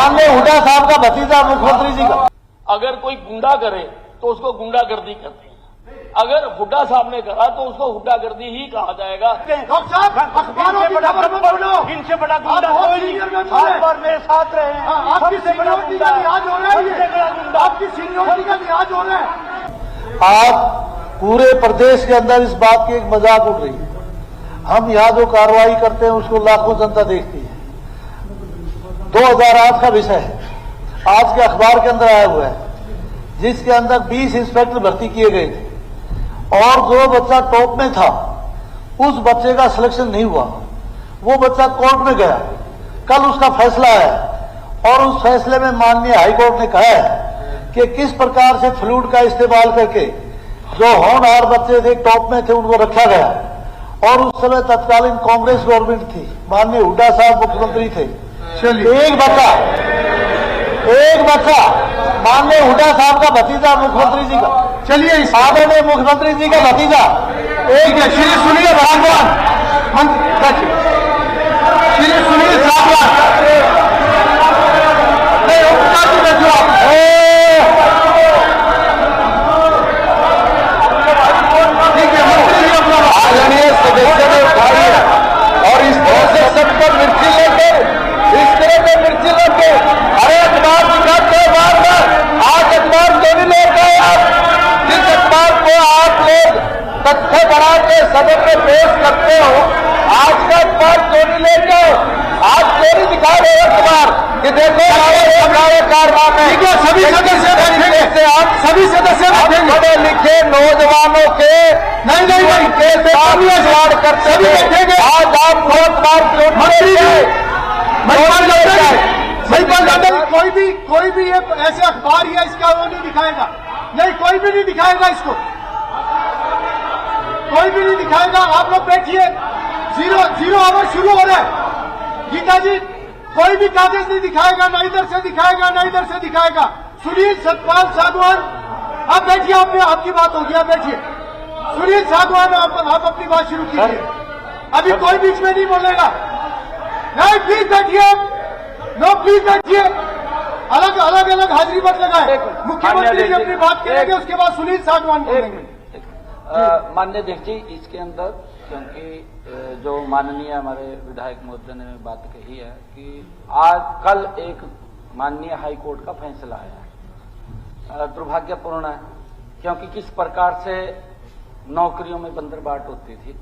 माननीय हुड्डा साहब का भतीजा मुख्यमंत्री जी का। अगर कोई गुंडा करे तो उसको गुंडागर्दी कहते हैं, अगर हुड्डा साहब ने करा तो उसको हुड्डागर्दी ही कहा जाएगा। इनसे बड़ा गुंडा कोई नहीं, हाथ बार मेरे साथ रहे हैं। आपकी सीनियरिटी का लिहाज हो रहा है, आपकी सीनियरिटी का लिहाज हो रहा है। आज पूरे प्रदेश के अंदर इस बात की एक मजाक उड़ रही है। हम यहाँ जो कार्रवाई करते हैं उसको लाखों जनता देखती है। 2008 का विषय है, आज के अखबार के अंदर आया हुआ है, जिसके अंदर 20 इंस्पेक्टर भर्ती किए गए थे और जो बच्चा टॉप में था उस बच्चे का सिलेक्शन नहीं हुआ। वो बच्चा कोर्ट में गया, कल उसका फैसला है और उस फैसले में माननीय हाईकोर्ट ने कहा है कि किस प्रकार से फ्लूड का इस्तेमाल करके जो होनहार बच्चे थे टॉप में थे उनको रखा गया। और उस समय तत्कालीन कांग्रेस गवर्नमेंट थी, माननीय हुड्डा साहब मुख्यमंत्री थे। एक बच्चा माननीय हुड्डा साहब का भतीजा मुख्यमंत्री जी का। चलिए आदरणीय मुख्यमंत्री जी का भतीजा एक श्री सुनील सागवान, श्री सुनील सागवान, नहीं ठीक है, आदरणीय सदस्य ने उठाई है और इस तरह से सब पर मिर्ची लेकर, इस तरह से मिर्ची लेकर अरे अखबार दिखाते हैं बार बार। आज अखबार क्यों नहीं लेकर आप? जिस अखबार को आप लोग तथ्य बना के सदन में पेश करते हो, आज का अखबार क्यों नहीं लेकर? आज क्यों नहीं दिखा रहे अखबार कि देखो हमारे कारनामे? सभी सदस्य से आप सभी सदस्य पढ़े लिखे नौजवानों के नहीं कैसे करते थे, आज आप बहुत बार क्यों कोई भी ये ऐसे अखबार या इसका वो नहीं दिखाएगा, नहीं कोई भी नहीं दिखाएगा इसको, कोई भी नहीं दिखाएगा। आप लोग बैठिए, 0 आवर शुरू हो रहा है। गीता जी कोई भी कागज नहीं दिखाएगा, ना इधर से दिखाएगा ना इधर से दिखाएगा। सुनील सतपाल सागवान आप बैठिए, आपकी बात होगी, आप बैठिए। सुनील सागवान आप अपनी बात शुरू कीजिए, अभी कोई बीच में नहीं बोलेगा। नहीं प्लीज बैठिए, नो प्लीज बैठिए, अलग अलग हाजिरी मत लगाए। मुख्यमंत्री जी अपनी बात करेंगे, उसके बाद सुनील सागवान बोलेंगे। माननीय अध्यक्ष जी, इसके अंदर क्योंकि जो माननीय हमारे विधायक महोदय ने बात कही है कि आज कल एक माननीय हाईकोर्ट का फैसला आया, दुर्भाग्यपूर्ण है क्योंकि किस प्रकार से नौकरियों में बंदरबाट होती थी।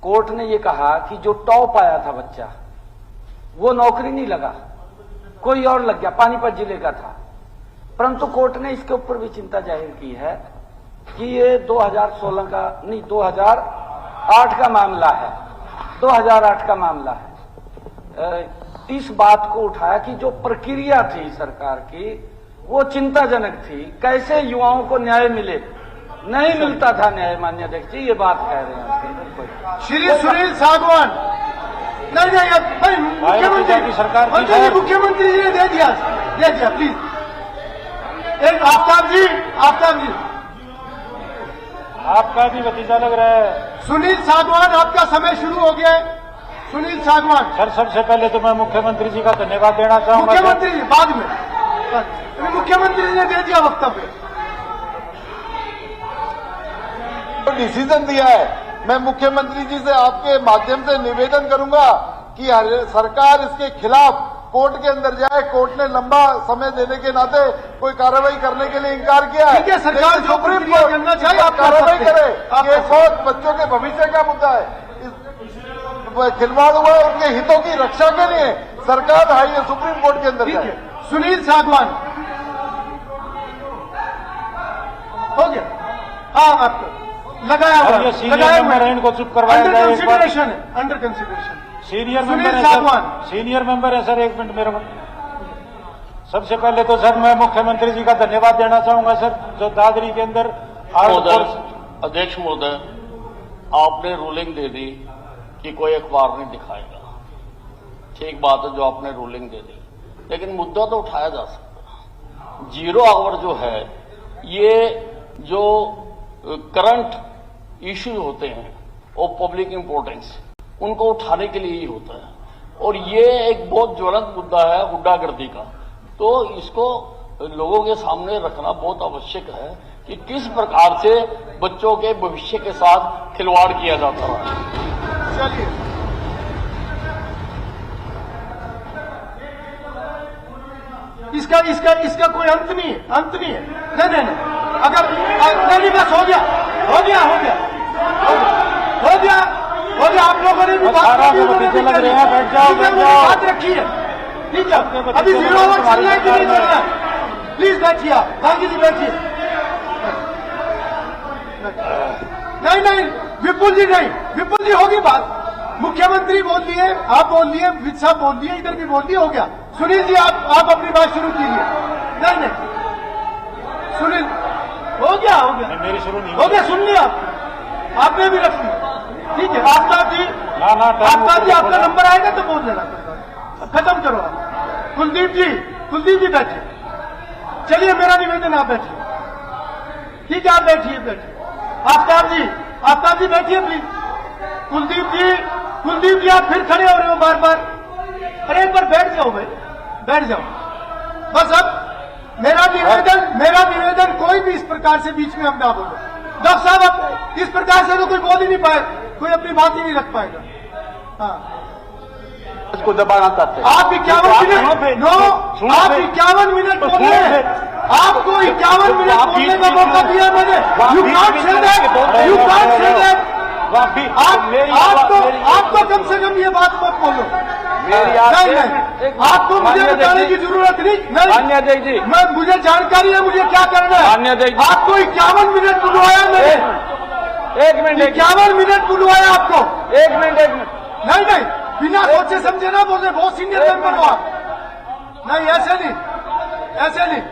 कोर्ट ने ये कहा कि जो टॉप आया था बच्चा वो नौकरी नहीं लगा, कोई और लग गया, पानीपत जिले का था। परंतु कोर्ट ने इसके ऊपर भी चिंता जाहिर की है कि ये 2016 का नहीं 2008 का मामला है, 2008 का मामला है। इस बात को उठाया कि जो प्रक्रिया थी सरकार की वो चिंताजनक थी, कैसे युवाओं को न्याय मिले, नहीं मिलता था न्याय। माननीय अध्यक्ष जी ये बात कह रहे हैं उसके अंदर कोई श्री सुनील सागवान नहीं भाई, मुख्यमंत्री की सरकार मुख्यमंत्री जी ने दे दिया प्लीज। एक आफ्ताब जी आपका भी भतीजा लग रहा है। सुनील सागवान आपका समय शुरू हो गया है। सुनील सागवान सर, सबसे पहले तो मैं मुख्यमंत्री जी का धन्यवाद देना चाहूंगा। मुख्यमंत्री जी बाद में, मुख्यमंत्री जी ने दे दिया वक्तव्य, डिसीजन दिया है। मैं मुख्यमंत्री जी से आपके माध्यम से निवेदन करूंगा कि सरकार इसके खिलाफ कोर्ट के अंदर जाए। कोर्ट ने लंबा समय देने के नाते कोई कार्रवाई करने के लिए इनकार किया है। ठीक है, सरकार जो सुप्रीम कोर्ट करना चाहिए आप कार्रवाई करे। ये बहुत बच्चों के भविष्य का मुद्दा है। खिलवाड़ हुआ उनके हितों की रक्षा के लिए सरकार सुप्रीम कोर्ट के अंदर जाए। सुनील सागवान हो गया, हाँ आपको लगाया हुआ इनको चुप करवाया जाए। अंडर कंसिडरेशन सीनियर मेंबर है सर। 1 मिनट मेरे को। सबसे पहले तो सर मैं मुख्यमंत्री जी का धन्यवाद देना चाहूंगा सर, जो दादरी के अंदर अध्यक्ष महोदय आपने रूलिंग दे दी कि कोई अखबार नहीं दिखाएगा, ठीक बात है जो आपने रूलिंग दे दी, लेकिन मुद्दा तो उठाया जा सकता। 0 आवर जो है ये जो करंट इश्यू होते हैं और पब्लिक इंपॉर्टेंस उनको उठाने के लिए ही होता है। और ये एक बहुत ज्वलंत मुद्दा है गुंडागर्दी का, तो इसको लोगों के सामने रखना बहुत आवश्यक है कि किस प्रकार से बच्चों के भविष्य के साथ खिलवाड़ किया जाता है। चलिए, इसका इसका इसका कोई अंत नहीं है, अंत नहीं है। नहीं, अगर नहीं, बस हो गया, आप लोगों ने भी बात रखी है, ठीक है। अभी 0 ओवर चलना है कि नहीं चलना है? प्लीज बैठिए आप, गांधी जी बैठिए। नहीं, विपुल जी होगी बात। मुख्यमंत्री बोल दिए, आप बोल दिए, विद साहब बोल दिए, इधर भी बोल दिए, हो गया। सुनील जी आप अपनी बात शुरू कीजिए। नहीं, सुनील हो गया, मेरी शुरू नहीं हो गया, सुन लिया आपने भी रख लिया, ठीक है। आफ्ताब जी, आपका नंबर आएगा तो बोल देना, खत्म करो आप। कुलदीप जी बैठिए। चलिए, मेरा निवेदन, आप बैठिए, ठीक है, आप बैठिए। आफ्ताब जी बैठिए प्लीज। कुलदीप जी आप फिर खड़े हो रहे हो बार बार। अरे एक बार बैठ जाओ भाई, बैठ जाओ बस। अब मेरा निवेदन कोई भी इस प्रकार से बीच में हम ना बोलो। डॉक्टर साहब, अब इस प्रकार से तो कोई बोल ही नहीं पाए, कोई अपनी बात ही नहीं रख पाएगा। हाँ, इसको दबाना चाहते हैं आप 51 मिनट बोल रहे हैं। आपको 51 मिनट बोलने का मौका दिया मैंने। You can't say that. आपको कम से कम ये बात मत बोलो। नहीं, आपको मुझे बताने की जरूरत नहीं। मान्य अध्यक्ष जी, मुझे जानकारी है, मुझे क्या करना है। मान्य अध्यक्ष जी, आपको 51 मिनट बुलवाया मैंने। 1 मिनट, 51 मिनट बुलवाया आपको। 1 मिनट। नहीं, बिना सोचे समझे ना बोले, बहुत सीनियर मेंबर हो आप। नहीं, ऐसे नहीं।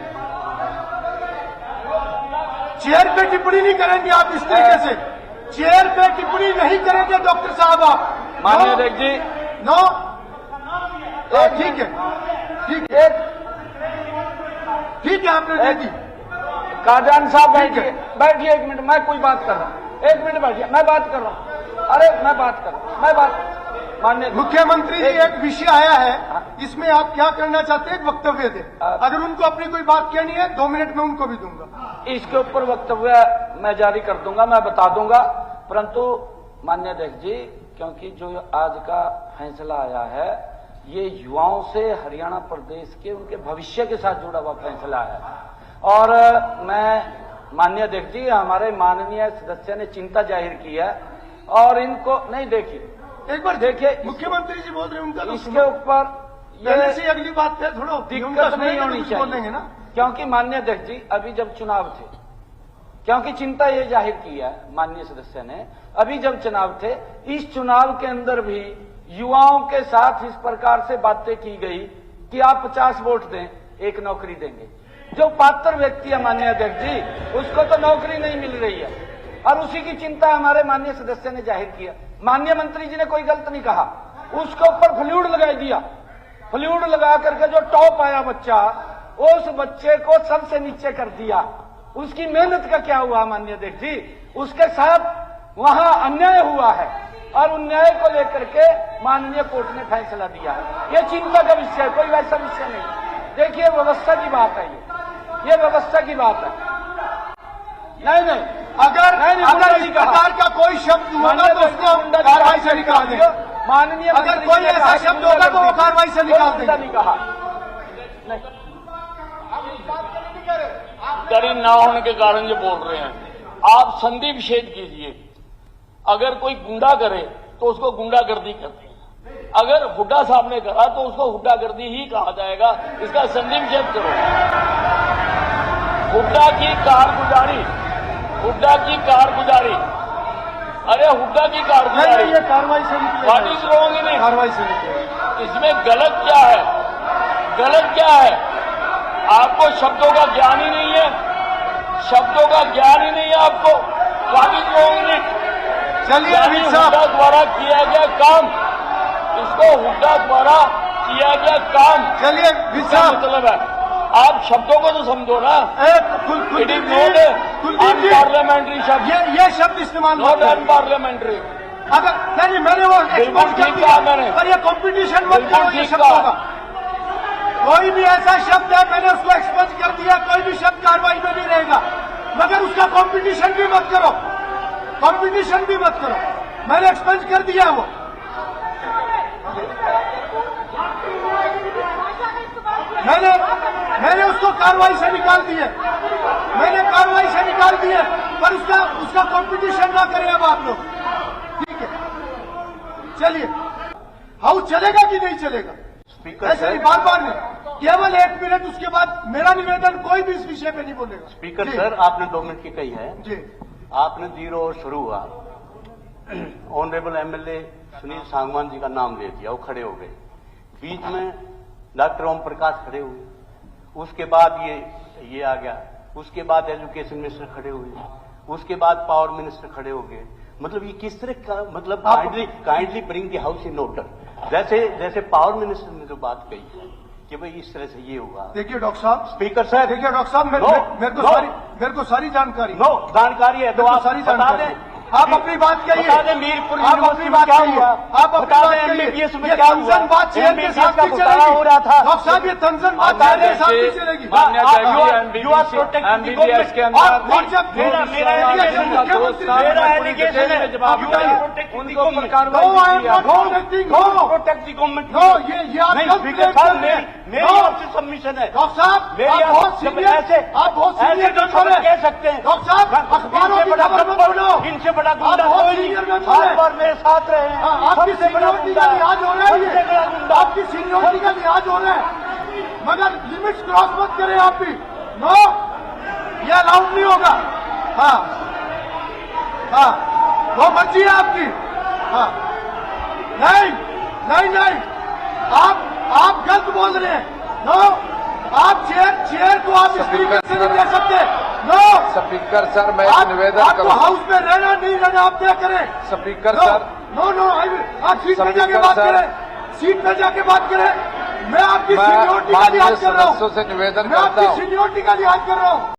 चेयर पे टिप्पणी नहीं करेंगे आप इस तरीके से। चेयर पे टिप्पणी नहीं करेंगे डॉक्टर साहब आप। माननीय अध्यक्ष जी, नो, ठीक है, आपने दे दी। काजान साहब बैठिए 1 मिनट, मैं कोई बात कर रहा हूँ। 1 मिनट बैठिए, मैं बात कर रहा हूँ। अरे मैं बात कर रहा हूँ, माननीय मुख्यमंत्री जी, एक विषय आया है, इसमें आप क्या करना चाहते हैं? एक वक्तव्य दें। अगर उनको अपनी कोई बात कहनी है 2 मिनट में उनको भी दूंगा। इसके ऊपर वक्तव्य मैं जारी कर दूंगा, मैं बता दूंगा। परंतु माननीय अध्यक्ष जी, क्योंकि जो आज का फैसला आया है, ये युवाओं से हरियाणा प्रदेश के उनके भविष्य के साथ जुड़ा हुआ फैसला है। और मैं माननीय अध्यक्ष जी, हमारे माननीय सदस्य ने चिंता जाहिर की है और इनको नहीं देखी, एक बार देखिए, मुख्यमंत्री जी बोल रहे हैं, उनका इसके ऊपर पहले से अगली बात है, थोड़ा दिक्कत नहीं होनी चाहिए ना। क्योंकि माननीय अध्यक्ष जी, अभी जब चुनाव थे, क्योंकि चिंता ये जाहिर की है माननीय सदस्य ने, अभी जब चुनाव थे, इस चुनाव के अंदर भी युवाओं के साथ इस प्रकार से बातें की गई कि आप 50 वोट दें, 1 नौकरी देंगे। जो पात्र व्यक्ति है माननीय अध्यक्ष जी, उसको तो नौकरी नहीं मिल रही है, और उसी की चिंता हमारे माननीय सदस्य ने जाहिर किया। माननीय मंत्री जी ने कोई गलत नहीं कहा, उसके ऊपर फ्लूड लगा दिया। फ्लूड लगा करके जो टॉप आया बच्चा, उस बच्चे को सबसे नीचे कर दिया। उसकी मेहनत का क्या हुआ माननीय अध्यक्ष जी? उसके साथ वहां अन्याय हुआ है और अन्याय को लेकर के माननीय कोर्ट ने फैसला दिया है। ये चिंता का विषय है, कोई वैसा विषय नहीं। देखिए, व्यवस्था की बात है, ये व्यवस्था की बात है। नहीं, अगर इस प्रकार का कोई शब्द होगा तो उसको कार्रवाई से निकाल देंगे। माननीय अगर कोई ऐसा शब्द होगा तो वो कार्रवाई से निकाल देंगे। नहीं कहा, करीब ना होने के कारण जो बोल रहे हैं, आप संधि विच्छेद कीजिए। अगर कोई गुंडा करे तो उसको गुंडागर्दी करते हैं, अगर हुड्डा साहब ने करा तो उसको हुड्डागर्दी ही कहा जाएगा। इसका संधि विच्छेद करो। हुड्डा की कारगुजारी, अरे हुड्डा की कारगुजारी, ये कार्रवाई से निकले। What is wrong in it? कार्रवाई से निकले। इसमें गलत क्या है? आपको शब्दों का ज्ञान ही नहीं है, आपको। What is wrong in it? चलिए, हुड्डा द्वारा किया गया काम, इसको हुड्डा द्वारा किया गया काम, चलिए मतलब है। आप शब्दों को तो समझो ना। इट इज नॉट अनपार्लियामेंट्री शब्द, ये शब्द इस्तेमाल नॉट अनपार्लियामेंट्री। अगर नहीं मैंने वो एक्सपोज कर ठीक दिया, कहा मैंने। पर ये कंपटीशन मत बिल्कुल करो ये ठीक शब्द कहा। होगा। कोई भी ऐसा शब्द है मैंने उसको एक्सपोज कर दिया, कोई भी शब्द कार्रवाई में नहीं रहेगा, मगर उसका कंपटीशन भी मत करो, कंपटीशन भी मत करो। मैंने एक्सपोज कर दिया वो। मैंने उसको कार्रवाई से निकाल दिए, मैंने कार्रवाई से निकाल दिए, पर उसका कंपटीशन ना करें अब आप लोग। ठीक है, चलिए। हाउस चलेगा कि नहीं चलेगा? स्पीकर ऐसे नहीं, बार बार नहीं, केवल 1 मिनट, उसके बाद मेरा निवेदन कोई भी इस विषय पे नहीं बोलेगा। स्पीकर जी। सर, आपने 2 मिनट की कही है। जी, आपने 0 और शुरू हुआ, ऑनरेबल एमएलए सुनील सांगवान जी का नाम ले दिया, वो खड़े हो गए। बीच में डॉक्टर ओम प्रकाश खड़े हुए, उसके बाद ये आ गया, उसके बाद एजुकेशन मिनिस्टर खड़े हुए, उसके बाद पावर मिनिस्टर खड़े हो गए। मतलब ये किस तरह का, मतलब kindly bring the house in order. जैसे पावर मिनिस्टर ने जो बात कही है कि भाई इस तरह से ये हुआ। देखिए डॉक्टर साहब, स्पीकर साहब, देखिए डॉक्टर साहब, मेरे को सारी जानकारी, नो जानकारी है तो आप सारी बता जानकारी दें। आप अपनी बात कहिए, बता दें मीरपुर आप अपनी यूनिवर्सिटी में बात क्या कहिए, हुआ, आप अपनी बता बात दें कहिए। एमबीबीएस में ये क्या हुआ, तंजन बात चेयर के साथ का भी घोटाला चलेगी हो रहा था। डॉक्टर साहब, ये तंजन बात चेयर के साथ भी चलेगी। यू आर प्रोटेक्टिंग MBBS के अंदर और जब मेरा एलिगेशन है, you are protecting the government. No, I am not protecting, no, protect the government. No, ये आप नहीं गलत स्पीकर प्लेट साहब, कर रहे हैं। मेरी नो, आपसे सबमिशन है। डॉक्टर साहब, मेरी आप बहुत सीनियर, आप बहुत सीनियर तो मेंबर हैं। कह सकते हैं। डॉक्टर साहब, अखबारों इनसे की बड़ा खबर मत गब्बर, बोलो। इनसे बड़ा आप गुंडा बहुत कोई सीनियर नहीं। मेंबर हर हैं। बार मेरे साथ रहे हैं। आपकी सबसे बड़ा सीनियोरिटी का गुंडा, लिहाज हो रहा है, सबसे बड़ा गुंडा। आपकी सीनियोरिटी का लिहाज हो रहा है, मगर लिमिट्स क्रॉस मत करें आप भी। नो, ये अलाउड नहीं होगा। हाँ हाँ, वो मर्जी है आपकी। हाँ, नहीं नहीं नहीं, आप गलत बोल रहे हैं। नो, आप चेयर को आप स्पीकर से नहीं दे सकते। नो, स्पीकर सर, मैं एक निवेदन आपको करूंगा। हाउस में रहना नहीं रहना आप तय करें। स्पीकर नो, सर, नो, आप सीट पे जाके स्पीकर बात सर। करें, सीट पे जाके बात करें। मैं आपकी मैं सीनियोरिटी का माननीय लिहाज कर रहा हूँ, सदस्यों से निवेदन मैं करता आपकी हूँ। सीनियोरिटी का लिहाज कर रहा हूँ।